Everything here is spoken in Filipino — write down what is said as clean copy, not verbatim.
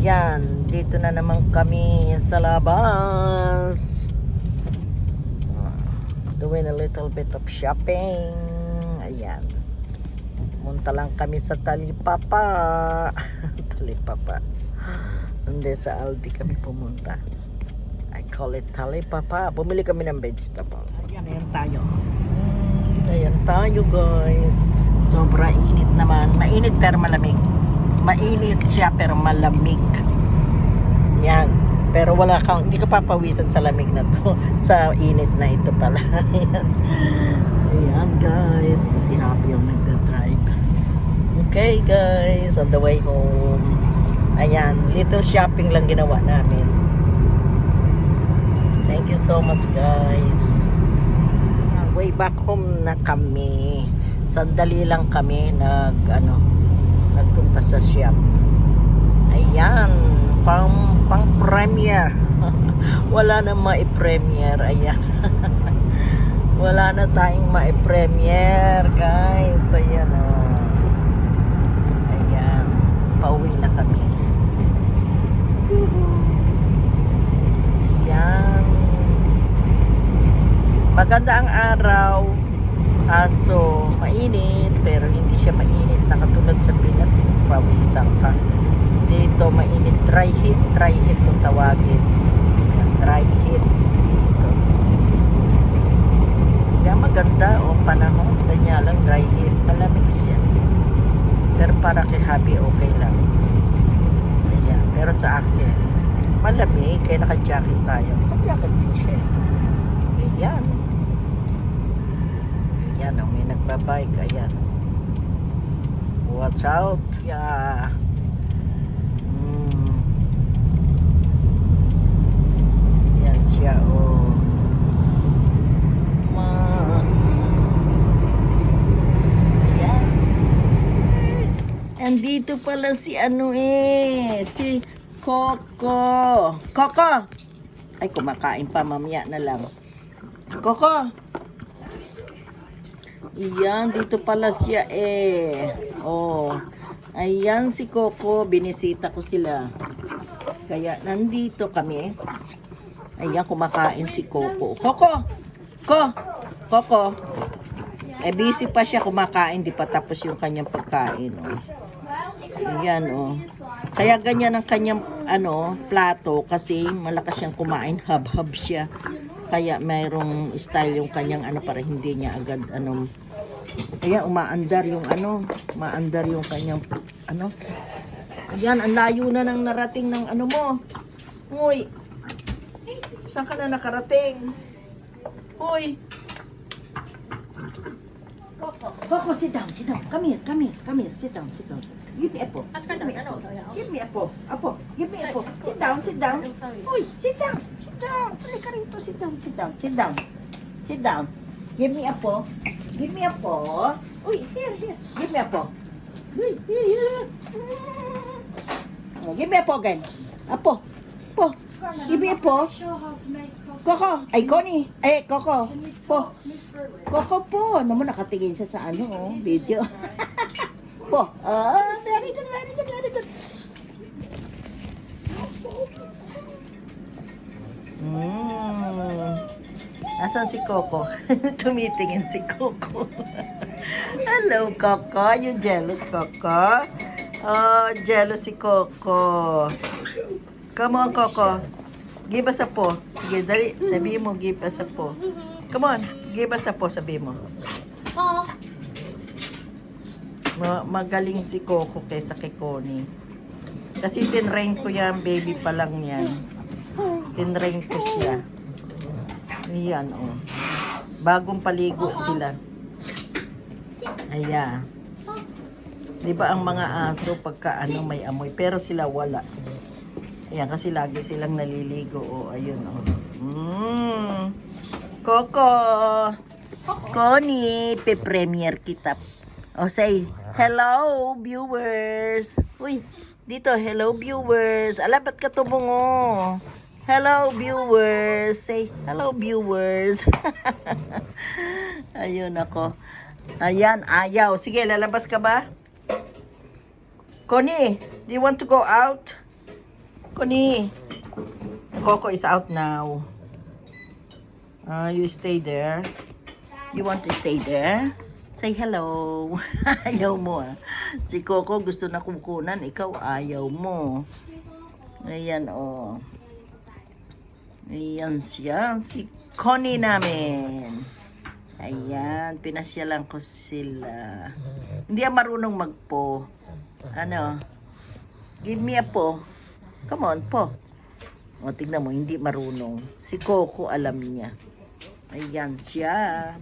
Yan, dito na naman kami sa labas. Doing a little bit of shopping. Ayan. Munta lang kami sa Talipapa. Talipapa. Hindi, sa Aldi kami pumunta. I call it Talipapa. Bumili kami ng vegetable. Ayan tayo. Ayan tayo guys. Sobra init naman. Mainit pero malamig. Mainit siya pero malamig. Yan. Pero wala kang, hindi ka papawisan sa lamig na to. Sa init na ito pala. Ayan. Ayan guys. Si Happy yung nagda-drive. Okay guys. On the way home. Ayan. Little shopping lang ginawa namin. Thank you so much guys. Ayan, way back home na kami. Sandali lang kami nagpunta sa shop. Ayan, pang premiere. Wala na ma-premiere. Ayan. Wala na tayong ma-premiere, guys. Ayan, oh. Ayan, pauwi na kami. Ayan. Maganda ang araw. Aso, mainit, pero hindi siya mainit na katulad sa Pinas, pawisan ka. Dito, mainit, dry heat kung tawagin. Ayan, dry heat dito. Ayan, maganda, panahon, ganyan lang, dry heat, malamig siya. Pero para kay Happy, okay lang. Ayan, pero sa akin, malamig, kaya naka-jacket tayo. Naka-jacket din siya. Ayan. Ayan, may nagbabike. Ayan. Watch out. Yeah. Ayan siya. Oh. Ayan. Andito pala si si Coco. Coco! Ay, kumakain pa. Mamaya na lang. Coco! Iyan, dito pala siya Oh. Ayan si Coco, binisita ko sila. Kaya nandito kami. Ayan, kumakain si Coco. Coco! Coco! Busy pa siya kumakain, di pa tapos yung kanyang pagkain, oh. Ayan, oh. Kaya ganyan ang kanyang, plato kasi malakas siyang kumain, hab-hab siya. Kaya mayroong style yung kanyang para hindi niya agad kaya umaandar yung maandar yung kanyang Ayan, ang layo na nang narating ng mo. Hoy. Saan ka na nakarating? Hoy. Coco, sit down. Come here, sit down. Give me apple. Give me apple. Give me apple. Sit down. Hoy, sit down. Halika rito, sit down. Give me apple. Uy, here. Give me apple. Here. Give me apple again. Apple. Give me apple. Coco. Ay, Connie. Coco. Coco po. Naman nakatingin siya sa video. Very good. Asan si Coco? Tumitingin si Coco. Hello, Coco. You jealous, Coco? Oh, jealous si Coco. Come on, Coco. Give us a paw. Sige, dali. Sabi mo, give us a paw. Come on. Give us a paw, sabi mo. Magaling si Coco kaysa kay Connie. Kasi tinrain ko yan, baby pa lang yan. Tinrain ko siya. Ayan, oh. Bagong paligo sila. Ayan. Diba ang mga aso pagka may amoy, pero sila wala. Ayan, kasi lagi silang naliligo. Oh, ayun, oh. Coco! Connie, pe-premiere kita. Oh, say, hello, viewers. Uy, dito, hello, viewers. Ala, ba't ka tumungo? Hello, viewers. Say, hello, viewers. Ayun ako. Ayan, ayaw. Sige, lalabas ka ba? Connie, do you want to go out? Connie, Coco is out now. You stay there. You want to stay there? Say hello. Ayaw mo ah. Si Coco gusto na kukunan, ikaw ayaw mo. Ayan oh. Ayan siya, si Connie namin. Ayan, pinasyalan ko sila. Hindi yan marunong magpo. Ano? Give me a po. Come on, po. O, tignan mo, hindi marunong. Si Coco alam niya. Ayan siya.